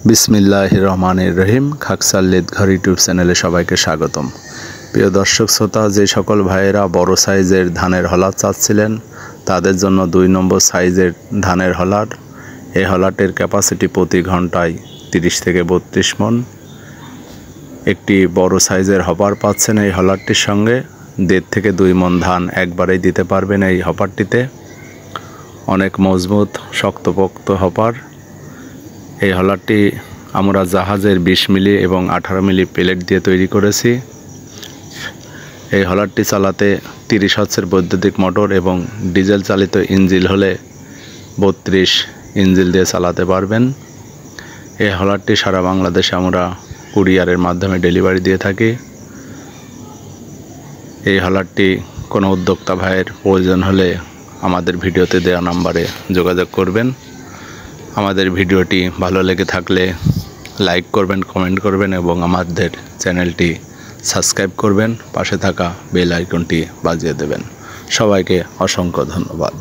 বিসমিল্লাহির রহমানির রহিম। খাকসাল্লিদ ঘর ইউটিউব চ্যানেলে সবাইকে স্বাগতম। প্রিয় দর্শক শ্রোতা, যে সকল ভাইয়েরা বড় সাইজের ধানের হলার চাচ্ছিলেন তাদের জন্য 2 নম্বর সাইজের ধানের হলার। এই হলারটির ক্যাপাসিটি প্রতি ঘন্টায় 30 থেকে 32 মণ। একটি বড় সাইজের হপার পাচ্ছেন এই হলারটির সঙ্গে। 1.5 থেকে 2 মণ ধান একবারেই দিতে পারবেন এই হপারটিতে। অনেক মজবুত শক্তপোক্ত হপার। এই হলারটি আমরা জাহাজের 20 মিলি এবং 18 মিলি প্লেট দিয়ে তৈরি করেছি। এই হলারটি চালাতে 30 হার্জের বৈদ্যুতিক মোটর এবং ডিজেল চালিত ইঞ্জিন হলে 32 ইঞ্জিন দিয়ে চালাতে পারবেন। এই হলারটি সারা বাংলাদেশে আমরা কুরিয়ারের মাধ্যমে ডেলিভারি দিয়ে থাকি। এই হলারটি কোনো উদ্যোক্তা ভাইয়ের প্রয়োজন হলে আমাদের ভিডিওতে দেওয়া নম্বরে যোগাযোগ করবেন। আমাদের ভিডিওটি ভালো লেগে থাকলে লাইক করবেন, কমেন্ট করবেন এবং আমাদের চ্যানেলটি সাবস্ক্রাইব করবেন। পাশে থাকা বেল আইকনটি বাজিয়ে দেবেন। সবাইকে অসংখ্য ধন্যবাদ।